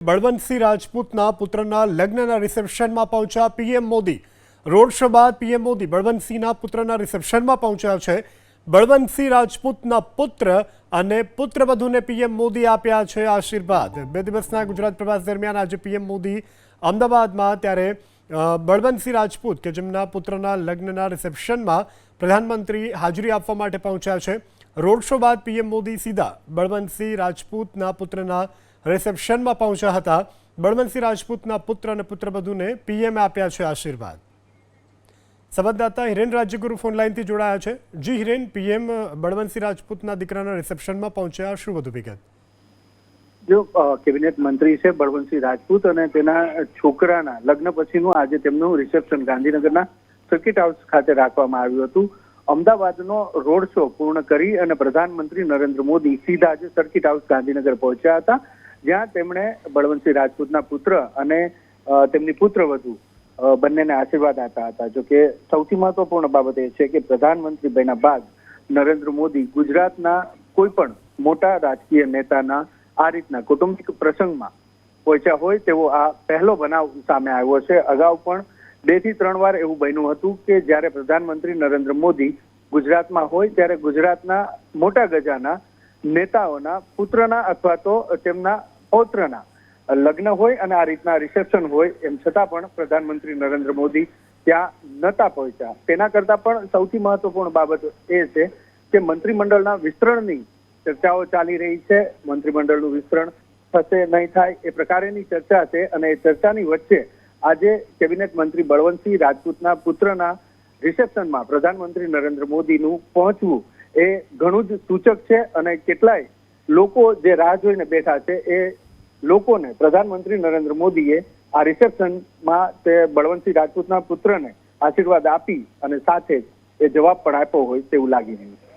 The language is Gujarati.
બળવંતસિંહ રાજપૂતના પુત્રના લગ્નના રિસેપ્શનમાં પહોંચ્યા પીએમ મોદી. રોડ શો બાદ પીએમ મોદી બળવંતસિંહના પુત્રના રિસેપ્શનમાં પહોંચ્યા છે. બળવંતસિંહ રાજપૂતના પુત્ર અને પુત્રવધૂને પીએમ મોદી આપ્યા છે આશીર્વાદ. 2 દિવસના ગુજરાત પ્રવાસ દરમિયાન આજે પીએમ મોદી અમદાવાદમાં, ત્યારે બળવંતસિંહ રાજપૂત કે જેમના પુત્રના લગ્નના રિસેપ્શનમાં પ્રધાનમંત્રી હાજરી આપવા માટે પહોંચ્યા છે. રોડ શો બાદ પીએમ મોદી સીધા બળવંતસિંહ રાજપૂતના પુત્રના રિસેપ્શનમાં પહોંચ્યા હતા. બળવંતસિંહ રાજપૂતના પુત્ર અને પુત્રવધૂને પીએમે આપ્યા છે આશીર્વાદ. સંવાદદાતા હિરેન રાજ્યગુરુ ફોન લાઈનથી જોડાયા છે. જી હિરેન, પીએમ બળવંતસિંહ રાજપૂતના દીકરાના રિસેપ્શનમાં પહોંચ્યા, શું વધુ વિગત? જો કેબિનેટ મંત્રી છે બળવંતસિંહ રાજપૂત અને તેના છોકરાના લગ્ન પછીનું આજે તેમનું રિસેપ્શન ગાંધીનગરના સર્કિટ હાઉસ ખાતે રાખવામાં આવ્યું હતું. અમદાવાદનો રોડ શો પૂર્ણ કરી અને પ્રધાનમંત્રી નરેન્દ્ર મોદી સીધા આજે સર્કિટ હાઉસ ગાંધીનગર પહોંચ્યા હતા, જ્યાં તેમણે બળવંતસિંહ રાજપૂતના પુત્ર અને તેમની પુત્રવધુ બંનેને આશીર્વાદ આપ્યા હતા. જો કે સૌથી મહત્વપૂર્ણ બાબત એ છે કે પ્રધાનમંત્રી બન્યા બાદ નરેન્દ્ર મોદી ગુજરાતના કોઈ પણ મોટા રાજકીય નેતાના આ રીતના કૌટુંબિક પ્રસંગમાં પહોંચ્યા હોય તેવો આ પહેલો બનાવ સામે આવ્યો છે. અગાઉ પણ 2 થી 3 વાર એવું બન્યું હતું કે જ્યારે પ્રધાનમંત્રી નરેન્દ્ર મોદી ગુજરાતમાં હોય ત્યારે ગુજરાતના મોટા ગજાના નેતાઓના પુત્રના અથવા તો તેમના પૌત્રના લગ્ન હોય અને આ રીતના રિસેપ્શન હોય, એમ છતાં પણ પ્રધાનમંત્રી નરેન્દ્ર મોદી ત્યાં નહોતા પહોંચ્યા. તેના કરતા પણ સૌથી મહત્વપૂર્ણ બાબત એ છે કે મંત્રીમંડળના વિસ્તરણની ચર્ચાઓ ચાલી રહી છે. મંત્રીમંડળનું વિસ્તરણ થશે નહીં થાય એ પ્રકારેની ચર્ચા છે અને એ ચર્ચાની વચ્ચે આજે કેબિનેટ મંત્રી બળવંતસિંહ રાજપૂતના પુત્રના રિસેપ્શનમાં પ્રધાનમંત્રી નરેન્દ્ર મોદીનું પહોંચવું એ ઘણું જ સૂચક છે અને કેટલાય લોકો જે રાહ જોઈને બેઠા છે એ લોકોને પ્રધાનમંત્રી નરેન્દ્ર મોદીએ આ રિસેપ્શનમાં તે બળવંતસિંહ રાજપૂતના પુત્રને આશીર્વાદ આપી અને સાથે જ એ જવાબ પણ આપ્યો હોય તેવું લાગી રહ્યું છે.